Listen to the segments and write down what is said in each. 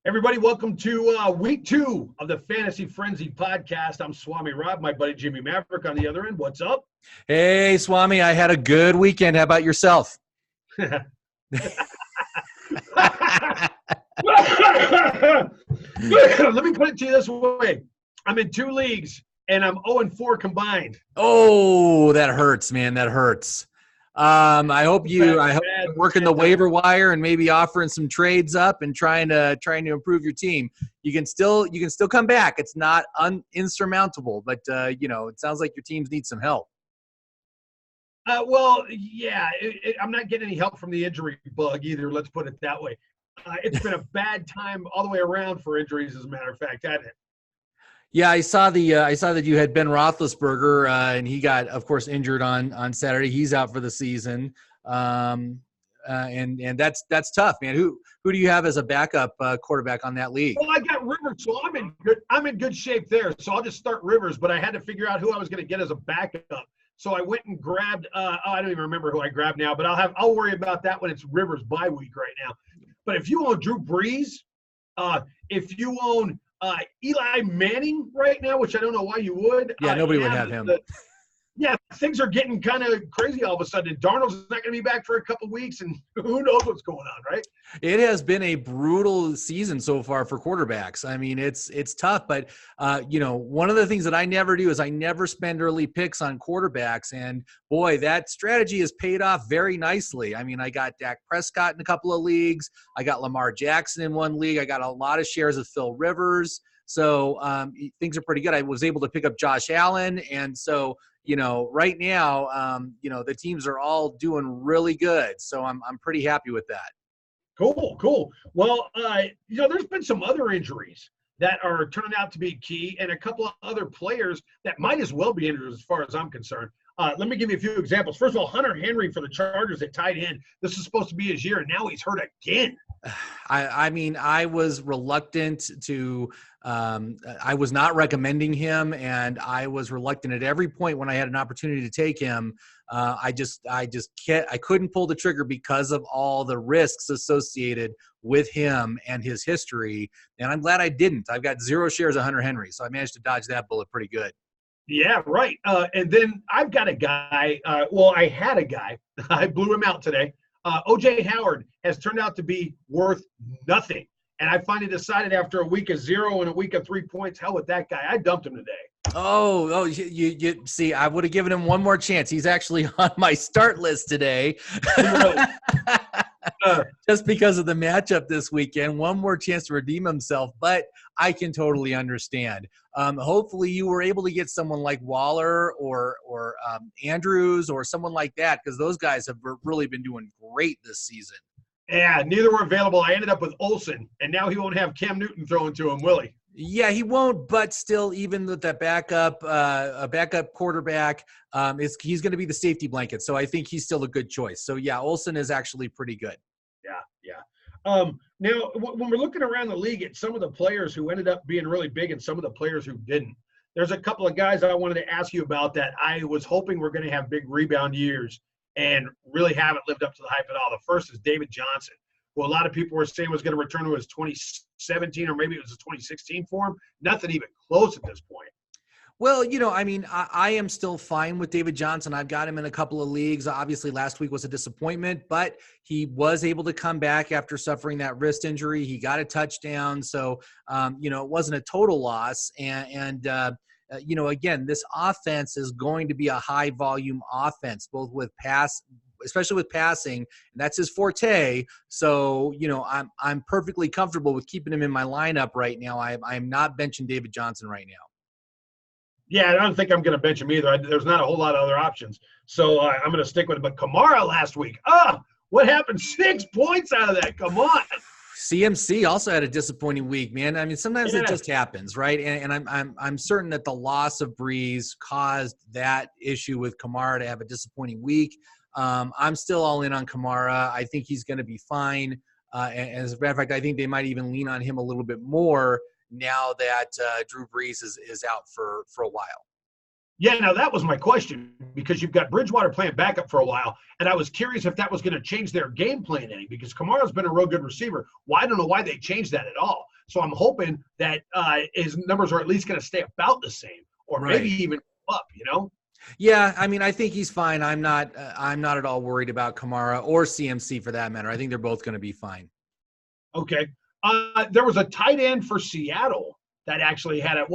Everybody, welcome to week 2 of the Fantasy Frenzy podcast. I'm Swami Rob, my buddy Jimmie Maverick on the other end. What's up? Hey, Swami, I had a good weekend. How about yourself? Let me put it to you this way. I'm in 2 leagues, and I'm 0-4 combined. Oh, that hurts, man. That hurts. I hope you're working the waiver wire and maybe offering some trades up and trying to improve your team. You can still come back. It's not insurmountable, but it sounds like your teams need some help. I'm not getting any help from the injury bug either. Let's put it that way. It's been a bad time all the way around for injuries, as a matter of fact, hasn't it? Yeah, I saw that you had Ben Roethlisberger, and he got, of course, injured on Saturday. He's out for the season, and that's tough, man. Who do you have as a backup quarterback on that league? Well, I got Rivers, so I'm in good shape there. So I'll just start Rivers, but I had to figure out who I was going to get as a backup. So I went and grabbed. I don't even remember who I grabbed now, but I'll worry about that when it's Rivers bye week right now. But if you own Drew Brees, if you own Eli Manning right now, which I don't know why you would. Yeah, nobody would have him. Things are getting kind of crazy all of a sudden. Darnold's not going to be back for a couple of weeks, and who knows what's going on, right? It has been a brutal season so far for quarterbacks. I mean, it's tough, but one of the things that I never do is I never spend early picks on quarterbacks, and boy, that strategy has paid off very nicely. I mean, I got Dak Prescott in a couple of leagues. I got Lamar Jackson in one league. I got a lot of shares of Phil Rivers. So things are pretty good. I was able to pick up Josh Allen, and so right now, the teams are all doing really good. So I'm pretty happy with that. Cool. Well, there's been some other injuries that are turning out to be key, and a couple of other players that might as well be injured as far as I'm concerned. Let me give you a few examples. First of all, Hunter Henry for the Chargers at tight end. This is supposed to be his year, and now he's hurt again. I mean, I was reluctant to I was not recommending him, and I was reluctant at every point when I had an opportunity to take him. I couldn't pull the trigger because of all the risks associated with him and his history, and I'm glad I didn't. I've got 0 shares of Hunter Henry, so I managed to dodge that bullet pretty good. Yeah, right. And then I've got a guy. I had a guy. I blew him out today. O.J. Howard has turned out to be worth nothing. And I finally decided after a week of 0 and a week of 3 points, hell with that guy. I dumped him today. You see, I would have given him one more chance. He's actually on my start list today. Just because of the matchup this weekend, one more chance to redeem himself, but I can totally understand. Hopefully you were able to get someone like Waller or Andrews or someone like that, because those guys have really been doing great this season. Yeah, neither were available. I ended up with Olsen, and now he won't have Cam Newton throwing to him, will he? Yeah, he won't, but still, even with that backup quarterback, he's going to be the safety blanket. So I think he's still a good choice. So, yeah, Olsen is actually pretty good. Yeah. Now, when we're looking around the league at some of the players who ended up being really big and some of the players who didn't, there's a couple of guys I wanted to ask you about that I was hoping were going to have big rebound years and really haven't lived up to the hype at all. The first is David Johnson, who a lot of people were saying was going to return to his 2017 or maybe it was his 2016 form. Nothing even close at this point. Well, I am still fine with David Johnson. I've got him in a couple of leagues. Obviously, last week was a disappointment, but he was able to come back after suffering that wrist injury. He got a touchdown. So, it wasn't a total loss. And again, this offense is going to be a high volume offense, both with especially with passing, and that's his forte. So, I'm perfectly comfortable with keeping him in my lineup right now. I'm not benching David Johnson right now. Yeah, I don't think I'm going to bench him either. There's not a whole lot of other options. So I'm going to stick with it. But Kamara last week, what happened? 6 points out of that. Come on. CMC also had a disappointing week, man. I mean, sometimes it just happens, right? And I'm certain that the loss of Breeze caused that issue with Kamara to have a disappointing week. I'm still all in on Kamara. I think he's going to be fine. And as a matter of fact, I think they might even lean on him a little bit more now that Drew Brees is out for a while. Yeah, now that was my question, because you've got Bridgewater playing backup for a while, and I was curious if that was going to change their game plan any, because Kamara's been a real good receiver. Well, I don't know why they changed that at all. So I'm hoping that his numbers are at least going to stay about the same, or maybe even up, Yeah, I mean, I think he's fine. I'm not at all worried about Kamara or CMC for that matter. I think they're both going to be fine. Okay. There was a tight end for Seattle that actually had a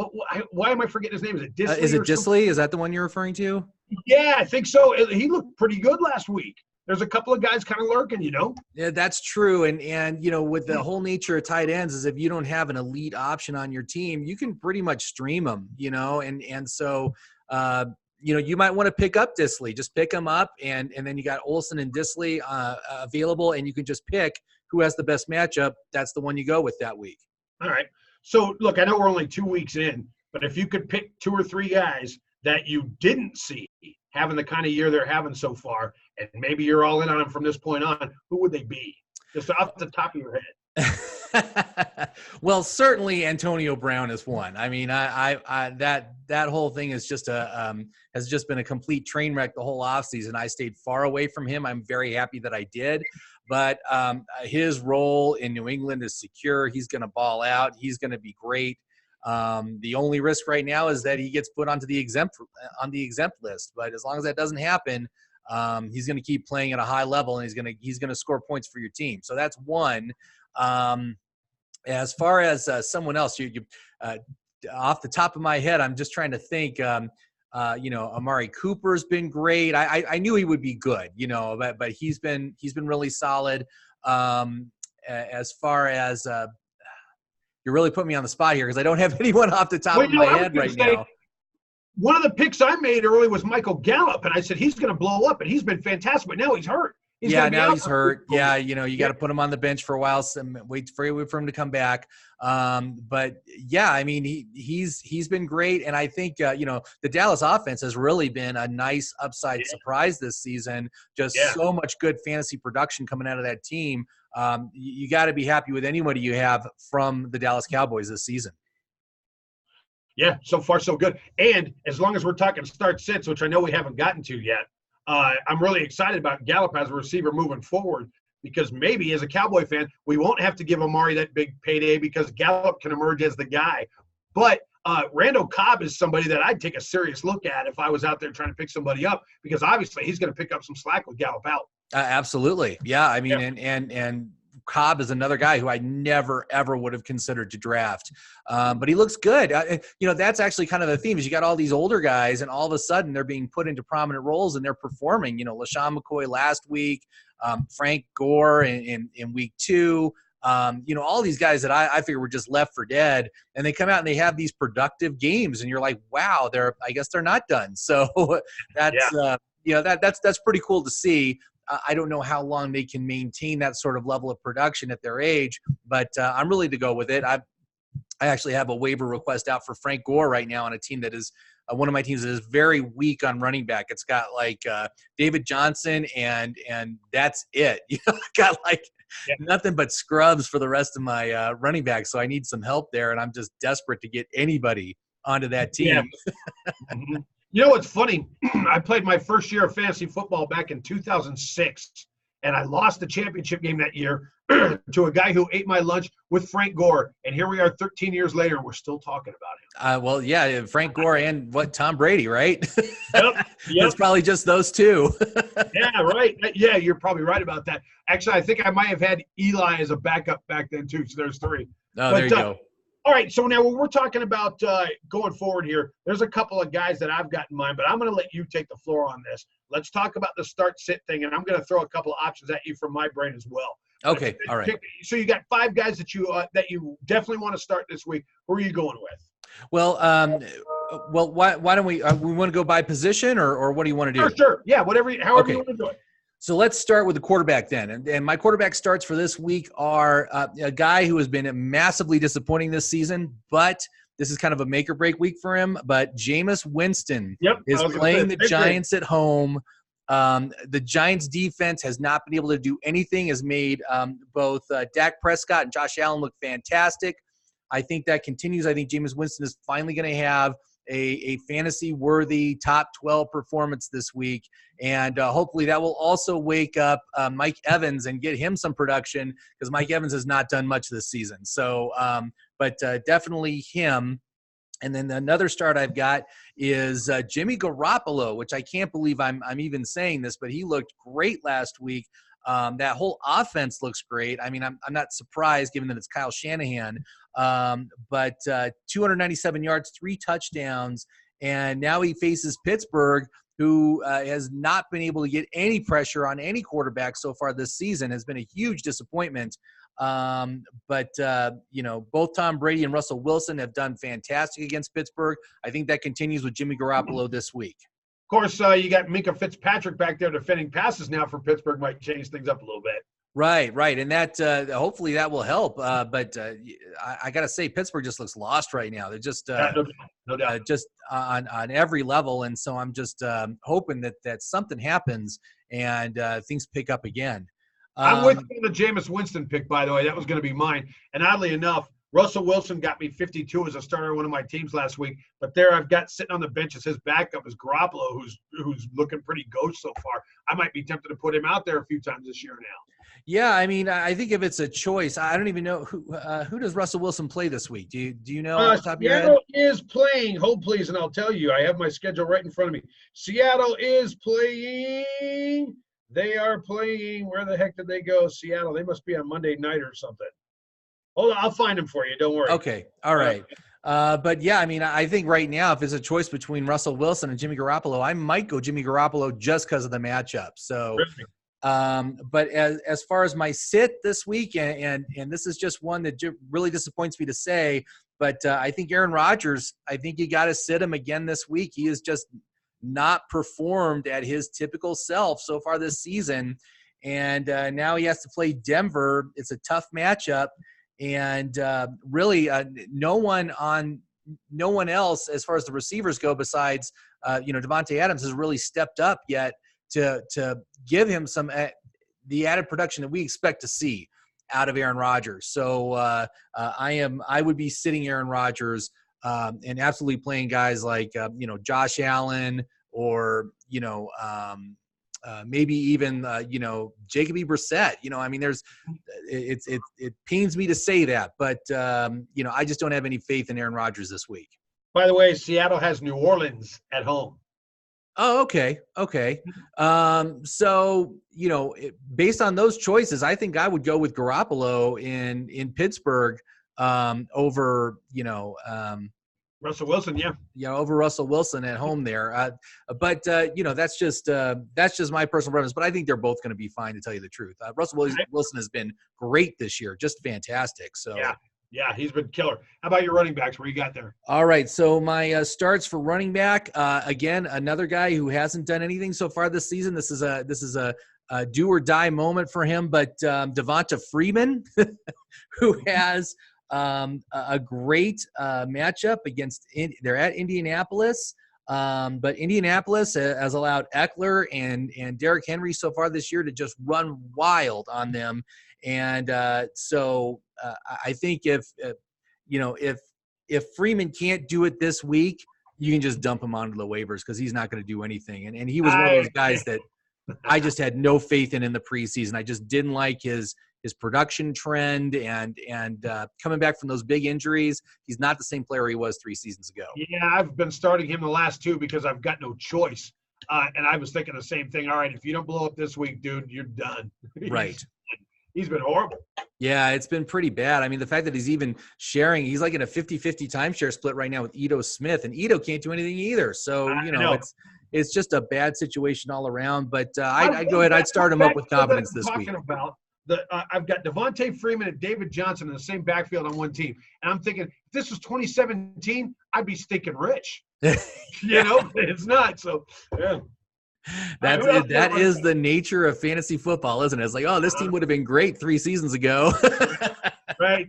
why am I forgetting his name? Is it Disley? Is it Disley? Is that the one you're referring to? Yeah, I think so. He looked pretty good last week. There's a couple of guys kind of lurking, Yeah, that's true. And with the whole nature of tight ends is if you don't have an elite option on your team, you can pretty much stream them, and so you might want to pick up Disley. Just pick him up, and then you got Olsen and Disley available, and you can just pick who has the best matchup. That's the one you go with that week. All right. So, look, I know we're only 2 weeks in, but if you could pick 2 or 3 guys that you didn't see having the kind of year they're having so far, and maybe you're all in on them from this point on, who would they be? Just off the top of your head. Well, certainly Antonio Brown is one. I mean, that whole thing is just has just been a complete train wreck the whole offseason. I stayed far away from him. I'm very happy that I did. But his role in New England is secure. He's going to ball out. He's going to be great. The only risk right now is that he gets put onto the exempt list. But as long as that doesn't happen, he's going to keep playing at a high level, and he's going to score points for your team. So that's one. As far as someone else, you off the top of my head, I'm just trying to think. Amari Cooper's been great. I knew he would be good, but he's been really solid. As far as you're really putting me on the spot here because I don't have anyone off the top of my head right now. One of the picks I made early was Michael Gallup, and I said he's going to blow up, and he's been fantastic. But now he's hurt. Now he's hurt. Yeah, you got to put him on the bench for a while, wait for him to come back. But yeah, I mean he's been great, and I think the Dallas offense has really been a nice upside surprise this season. Just so much good fantasy production coming out of that team. You got to be happy with anybody you have from the Dallas Cowboys this season. Yeah, so far so good. And as long as we're talking start sits, which I know we haven't gotten to yet, I'm really excited about Gallup as a receiver moving forward because maybe as a Cowboy fan, we won't have to give Amari that big payday because Gallup can emerge as the guy. But Randall Cobb is somebody that I'd take a serious look at if I was out there trying to pick somebody up because obviously he's going to pick up some slack with Gallup out. Absolutely. Yeah, I mean, and Cobb is another guy who I never, ever would have considered to draft. But he looks good. That's actually kind of the theme is you got all these older guys and all of a sudden they're being put into prominent roles and they're performing. LaShawn McCoy last week, Frank Gore in week 2. All these guys that I figure were just left for dead and they come out and they have these productive games and you're like, wow, I guess they're not done. So that's, that's pretty cool to see. I don't know how long they can maintain that sort of level of production at their age, but I'm really to go with it. I actually have a waiver request out for Frank Gore right now on a team that is one of my teams that is very weak on running back. It's got like David Johnson and that's it. Got like nothing but scrubs for the rest of my running back. So I need some help there, and I'm just desperate to get anybody onto that team. Yeah. Mm-hmm. You know what's funny? I played my first year of fantasy football back in 2006, and I lost the championship game that year to a guy who ate my lunch with Frank Gore. And here we are 13 years later, and we're still talking about him. Frank Gore and Tom Brady, right? Yep. It's probably just those two. Yeah, right. Yeah, you're probably right about that. Actually, I think I might have had Eli as a backup back then, too, so there's 3. There you go. All right, so now when we're talking about going forward here, there's a couple of guys that I've got in mind, but I'm going to let you take the floor on this. Let's talk about the start-sit thing, and I'm going to throw a couple of options at you from my brain as well. Okay, all right. So you got 5 guys that you definitely want to start this week. Who are you going with? Well, why don't we want to go by position, or what do you want to do? Sure. Yeah, however you want to do it. So let's start with the quarterback then. And my quarterback starts for this week are a guy who has been massively disappointing this season, but this is kind of a make or break week for him. But Jameis Winston is playing the Giants at home. The Giants defense has not been able to do anything, has made both Dak Prescott and Josh Allen look fantastic. I think that continues. I think Jameis Winston is finally going to have a fantasy-worthy top 12 performance this week. And hopefully that will also wake up Mike Evans and get him some production, because Mike Evans has not done much this season. So, but definitely him. And then another start I've got is Jimmie Garoppolo, which I can't believe I'm even saying this, but he looked great last week. That whole offense looks great. I mean, I'm not surprised given that it's Kyle Shanahan, but 297 yards, 3 touchdowns, and now he faces Pittsburgh, who has not been able to get any pressure on any quarterback so far this season. Has been a huge disappointment. But both Tom Brady and Russell Wilson have done fantastic against Pittsburgh. I think that continues with Jimmie Garoppolo this week. Of course, you got Minkah Fitzpatrick back there defending passes now for Pittsburgh. Might change things up a little bit. Right. And that hopefully that will help. But I got to say, Pittsburgh just looks lost right now. They're just no doubt. Just on every level. And so I'm just hoping that something happens and things pick up again. I'm with you on the Jameis Winston pick, by the way. That was going to be mine. And oddly enough, Russell Wilson got me 52 as a starter on one of my teams last week. But there I've got sitting on the bench as his backup is Garoppolo, who's looking pretty ghost so far. I might be tempted to put him out there a few times this year now. Yeah, I mean, I think if it's a choice, I don't even know who does Russell Wilson play this week. Do you know off the top of your head? Seattle is playing. Hold please, and I'll tell you. I have my schedule right in front of me. Seattle is playing. They are playing. Where the heck did they go? Seattle. They must be on Monday night or something. Hold on, I'll find them for you. Don't worry. Okay. All right. But yeah, I mean, I think right now, if it's a choice between Russell Wilson and Jimmie Garoppolo, I might go Jimmie Garoppolo just because of the matchup. So, but as far as my sit this week, and this is just one that really disappoints me to say, but I think Aaron Rodgers, I think you got to sit him again this week. He is just not performed at his typical self so far this season. And now he has to play Denver. It's a tough matchup. And really no one else as far as the receivers go besides, Devontae Adams has really stepped up yet to give him some the added production that we expect to see out of Aaron Rodgers. So I would be sitting Aaron Rodgers and absolutely playing guys like, Josh Allen or, maybe even, Jacoby Brissett. I mean, it pains me to say that, but, I just don't have any faith in Aaron Rodgers this week. By the way, Seattle has New Orleans at home. Oh, okay. So, based on those choices, I think I would go with Garoppolo in Pittsburgh over, Russell Wilson, over Russell Wilson at home there. But that's just my personal preference. But I think they're both going to be fine, to tell you the truth. Russell Wilson has been great this year, just fantastic. So yeah, he's been killer. How about your running backs? What you got there? All right, so my starts for running back. Again, another guy who hasn't done anything so far this season. This is a do or die moment for him. But Devonta Freeman, who has a great matchup against they're at Indianapolis, but Indianapolis has allowed Eckler and Derrick Henry so far this year to just run wild on them, and so I think if Freeman can't do it this week, you can just dump him onto the waivers because he's not going to do anything, and he was one of those guys that I just had no faith in the preseason. I just didn't like his production trend, and coming back from those big injuries, he's not the same player he was 3 seasons ago. Yeah, I've been starting him the last 2 because I've got no choice. And I was thinking the same thing. All right, if you don't blow up this week, dude, you're done. Right. He's been horrible. Yeah, it's been pretty bad. I mean, the fact that he's even sharing, he's like in a 50-50 timeshare split right now with Ito Smith, and Ito can't do anything either. So, it's just a bad situation all around. But I'd go ahead. I'd start him up with confidence this week. I've got Devontae Freeman and David Johnson in the same backfield on one team. And I'm thinking, if this was 2017, I'd be stinking rich. It's not. So, yeah. That is the nature of fantasy football, isn't it? It's like, oh, this team would have been great 3 seasons ago. Right.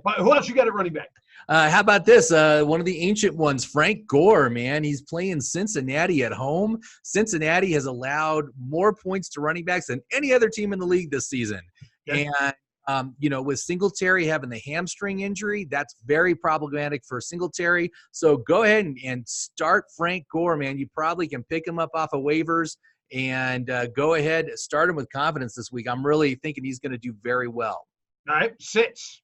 But who else you got at running back? How about this? One of the ancient ones, Frank Gore, man. He's playing Cincinnati at home. Cincinnati has allowed more points to running backs than any other team in the league this season. Yeah. And With Singletary having the hamstring injury, that's very problematic for Singletary. So go ahead and start Frank Gore, man. You probably can pick him up off of waivers and go ahead, start him with confidence this week. I'm really thinking he's going to do very well. All right, sits.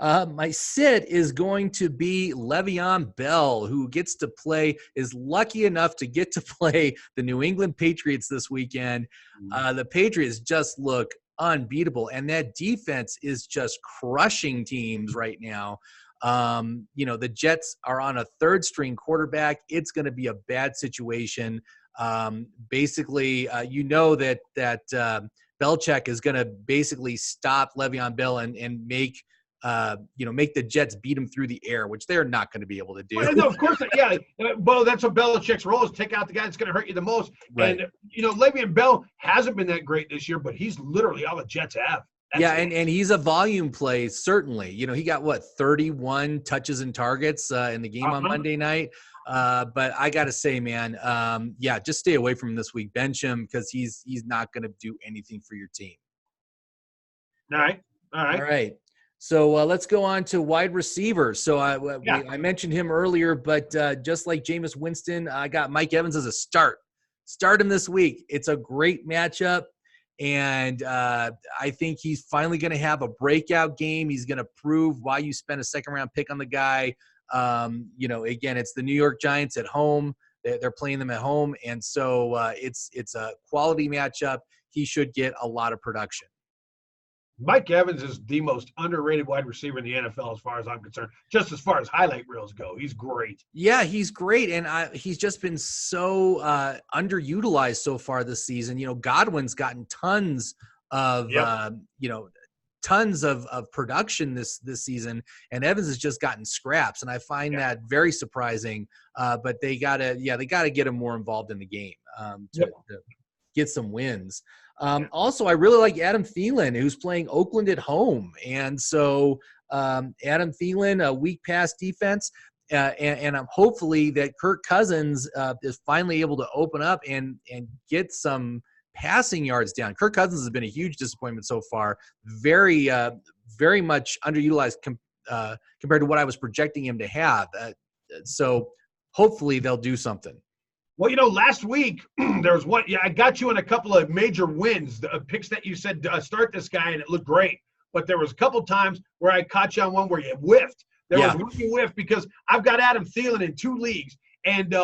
My sit is going to be Le'Veon Bell, who is lucky enough to get to play the New England Patriots this weekend. The Patriots just look unbeatable, and that defense is just crushing teams right now. The Jets are on a third-string quarterback. It's going to be a bad situation. Basically, that Belichick is going to basically stop Le'Veon Bell and make the Jets beat him through the air, which they're not going to be able to do. Well, no, of course not. Yeah, Bo, that's what Belichick's role is: take out the guy that's going to hurt you the most. Right. And Le'Veon Bell hasn't been that great this year, but he's literally all the Jets have. And he's a volume play, certainly. He got 31 touches and targets in the game on Monday night. But I got to say, man, just stay away from him this week. Bench him because he's not going to do anything for your team. All right. So let's go on to wide receivers. So I mentioned him earlier, but just like Jameis Winston, I got Mike Evans as a start. Start him this week. It's a great matchup. And I think he's finally going to have a breakout game. He's going to prove why you spent a second-round pick on the guy. Again, it's the New York Giants at home. They're playing them at home. And so it's a quality matchup. He should get a lot of production. Mike Evans is the most underrated wide receiver in the NFL as far as I'm concerned, just as far as highlight reels go. He's great. Yeah, he's great. And he's just been so underutilized so far this season. Godwin's gotten tons of production this season, and Evans has just gotten scraps. And I find that very surprising. But they gotta get him more involved in the game to get some wins. Also, I really like Adam Thielen, who's playing Oakland at home. And so Adam Thielen, a weak pass defense, and I'm hopefully that Kirk Cousins is finally able to open up and get some passing yards down. Kirk Cousins has been a huge disappointment so far. Very, very much underutilized compared to what I was projecting him to have. So hopefully they'll do something. Well, last week there was one. Yeah, I got you in a couple of major wins, the picks that you said start this guy, and it looked great. But there was a couple times where I caught you on one where you whiffed. There was one you whiffed because I've got Adam Thielen in 2 leagues, and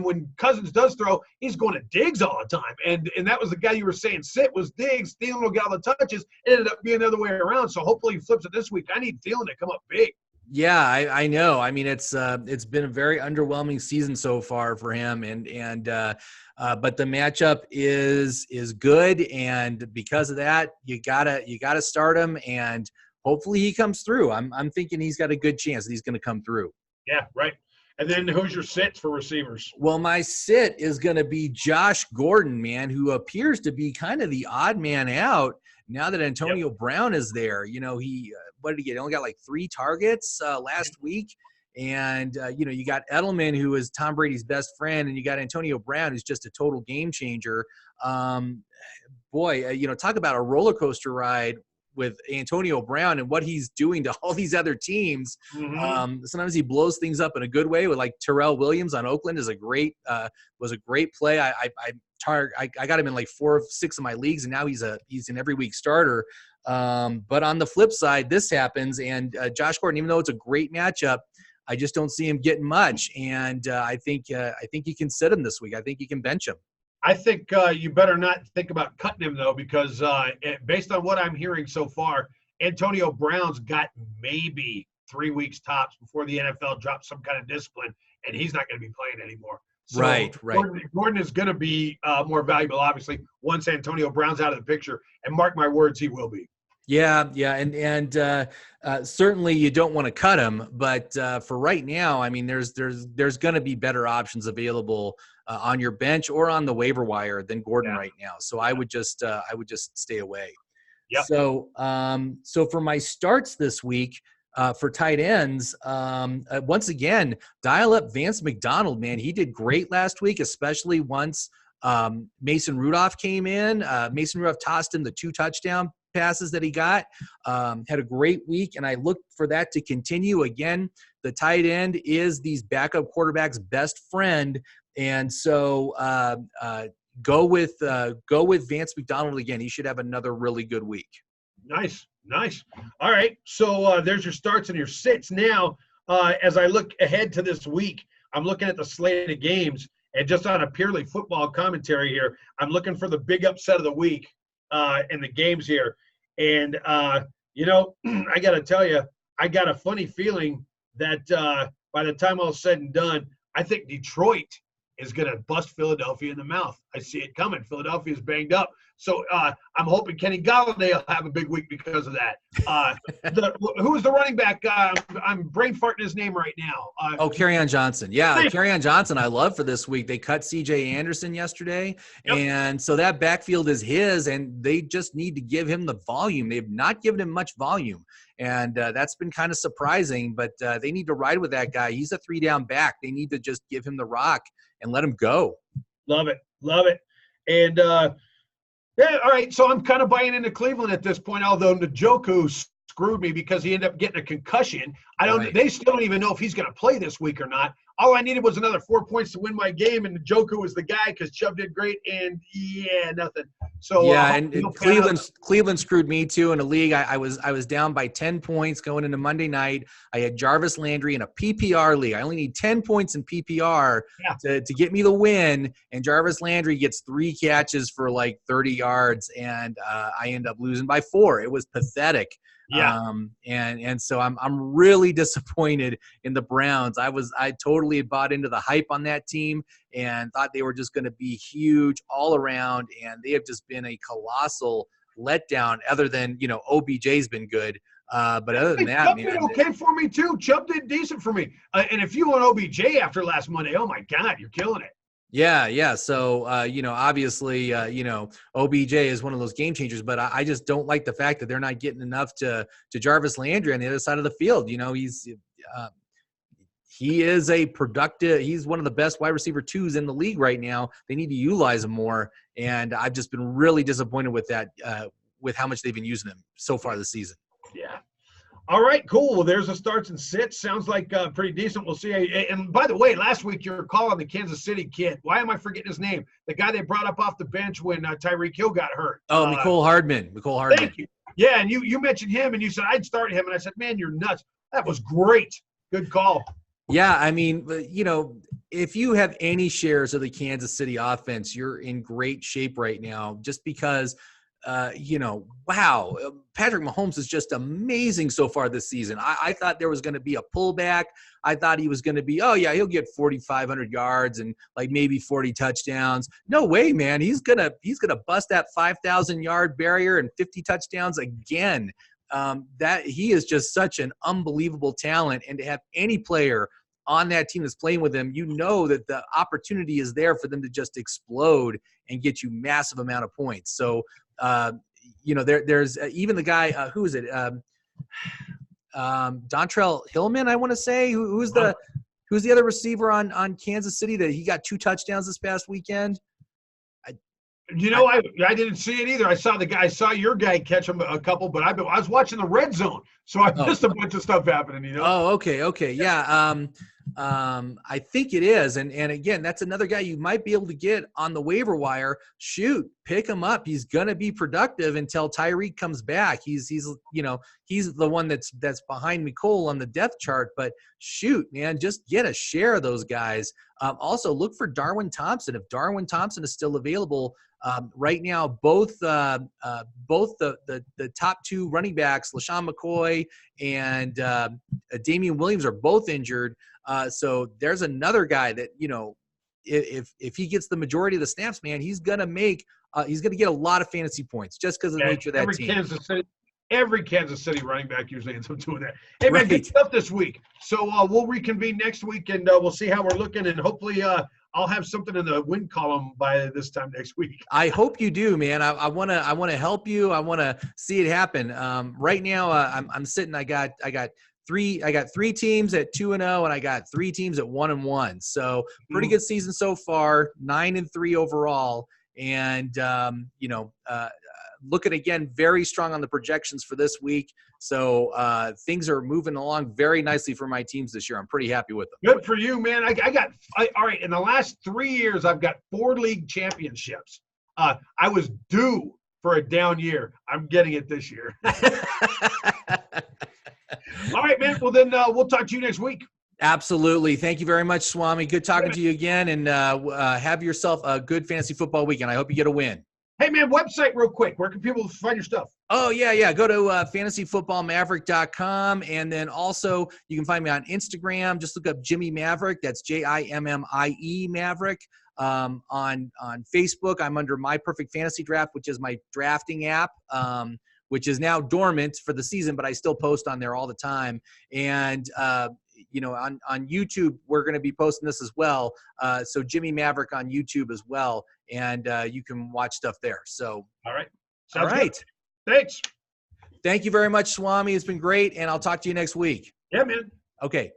when Cousins does throw, he's going to Diggs all the time, and that was the guy you were saying sit was Diggs. Thielen will get all the touches. It ended up being the other way around. So hopefully he flips it this week. I need Thielen to come up big. Yeah, I know. I mean, it's been a very underwhelming season so far for him, but the matchup is good, and because of that, you gotta start him, and hopefully he comes through. I'm thinking he's got a good chance that he's going to come through. Yeah, right. And then who's your sits for receivers? Well, my sit is going to be Josh Gordon, man, who appears to be kind of the odd man out now that Antonio Brown is there. What did he get? He only got like 3 targets last week. And, you got Edelman, who is Tom Brady's best friend, and you got Antonio Brown, who's just a total game changer. Talk about a roller coaster ride with Antonio Brown and what he's doing to all these other teams. Mm-hmm. Sometimes he blows things up in a good way with like Terrell Williams on Oakland was a great play. I got him in like 4 of 6 of my leagues, and now he's an every week starter. But on the flip side, this happens, and Josh Gordon, even though it's a great matchup, I just don't see him getting much. And I think you can sit him this week. I think you can bench him. I think you better not think about cutting him, though, because based on what I'm hearing so far, Antonio Brown's got maybe 3 weeks tops before the NFL drops some kind of discipline, and he's not going to be playing anymore. So right. Gordon is going to be more valuable, obviously, once Antonio Brown's out of the picture. And mark my words, he will be. Yeah, and certainly you don't want to cut him, but for right now, I mean, there's going to be better options available on your bench or on the waiver wire than Gordon right now. So I would just stay away. Yep. So for my starts this week for tight ends, once again, dial up Vance McDonald, man. He did great last week, especially once Mason Rudolph came in. Mason Rudolph tossed him the 2 touchdown passes that he got. Had a great week, and I look for that to continue. Again, the tight end is these backup quarterbacks' best friend, and so go with Vance McDonald again. He should have another really good week. Nice. All right, so there's your starts and your sits. Now, as I look ahead to this week, I'm looking at the slate of games, and just on a purely football commentary here, I'm looking for the big upset of the week in the games here. And, I got to tell you, I got a funny feeling that by the time all said and done, I think Detroit is going to bust Philadelphia in the mouth. I see it coming. Philadelphia's banged up. So I'm hoping Kenny Golladay will have a big week because of that. Who is the running back? I'm brain farting his name right now. Kerryon Johnson. Yeah, Kerryon Johnson I love for this week. They cut C.J. Anderson yesterday, and so that backfield is his, and they just need to give him the volume. They've not given him much volume, and that's been kind of surprising, but they need to ride with that guy. He's a 3-down back. They need to just give him the rock and let him go. Love it. And yeah, all right, so I'm kind of buying into Cleveland at this point, although Njoku screwed me because he ended up getting a concussion. They still don't even know if he's going to play this week or not. All I needed was another 4 points to win my game, and Njoku was the guy because Chubb did great, and nothing. So and Cleveland screwed me too in a league. I was down by 10 points going into Monday night. I had Jarvis Landry in a PPR league. I only need 10 points in PPR to get me the win, and Jarvis Landry gets 3 catches for like 30 yards, and I end up losing by 4. It was pathetic. Yeah. And so I'm really disappointed in the Browns. I totally bought into the hype on that team and thought they were just going to be huge all around, and they have just been a colossal letdown. Other than OBJ's been good, but other than that, Chubb did okay for me too. Chubb did decent for me, and if you want OBJ after last Monday, oh my God, you're killing it. Yeah. So, obviously, OBJ is one of those game changers, but I just don't like the fact that they're not getting enough to Jarvis Landry on the other side of the field. He is a productive – he's one of the best wide receiver 2s in the league right now. They need to utilize him more, and I've just been really disappointed with that, with how much they've been using him so far this season. Yeah. All right, cool. Well, there's the starts and sits. Sounds like pretty decent. We'll see. And by the way, last week you were calling the Kansas City kid. Why am I forgetting his name? The guy they brought up off the bench when Tyreek Hill got hurt. Oh, Mecole Hardman. Thank you. Yeah, and you mentioned him, and you said I'd start him, and I said, man, you're nuts. That was great. Good call. Yeah, I mean, if you have any shares of the Kansas City offense, you're in great shape right now just because – wow, Patrick Mahomes is just amazing so far this season. I thought there was going to be a pullback. I thought he was going to be, he'll get 4,500 yards and like maybe 40 touchdowns. No way, man. He's gonna bust that 5,000 yard barrier and 50 touchdowns again. That he is just such an unbelievable talent, and to have any player on that team that's playing with him, that the opportunity is there for them to just explode and get you massive amount of points. So, there's even the guy, who is it? Dontrell Hillman, I want to say, who's the other receiver on Kansas City that he got 2 touchdowns this past weekend? I didn't see it either. I saw your guy catch him a couple, but I was watching the red zone, so I missed a bunch of stuff happening. Oh, okay, yeah. I think it is, and again, that's another guy you might be able to get on the waiver wire. Shoot, pick him up. He's gonna be productive until Tyreek comes back. He's the one that's behind Mecole on the depth chart. But shoot, man, just get a share of those guys. Also, look for Darwin Thompson. If Darwin Thompson is still available. Right now, both the top 2 running backs, LaShawn McCoy and Damian Williams, are both injured. So there's another guy that if he gets the majority of the snaps, man, he's gonna get a lot of fantasy points just because of the nature of that team. Every Kansas City running back usually ends up doing that. Hey, man, good stuff this week. So we'll reconvene next week, and we'll see how we're looking, and hopefully I'll have something in the win column by this time next week. I hope you do, man. I want to help you. I want to see it happen. Right now, I'm sitting. I got 3 teams at 2-0, and I got 3 teams at 1-1. So pretty good season so far. 9-3 overall, and looking again very strong on the projections for this week. So things are moving along very nicely for my teams this year. I'm pretty happy with them. Good for you, man. All right. In the last 3 years, I've got 4 league championships. I was due for a down year. I'm getting it this year. All right, man. Well, then we'll talk to you next week. Absolutely. Thank you very much, Swami. Good talking to you again, and have yourself a good fantasy football weekend. I hope you get a win. Hey, man, website real quick. Where can people find your stuff? Oh, yeah. Go to fantasyfootballmaverick.com. And then also you can find me on Instagram. Just look up Jimmie Maverick. That's Jimmie Maverick. On Facebook, I'm under My Perfect Fantasy Draft, which is my drafting app, which is now dormant for the season, but I still post on there all the time. And, on YouTube, we're going to be posting this as well. So Jimmie Maverick on YouTube as well. And you can watch stuff there. So, all right. Sounds all right. Good. Thanks. Thank you very much, Swami. It's been great. And I'll talk to you next week. Yeah, man. Okay.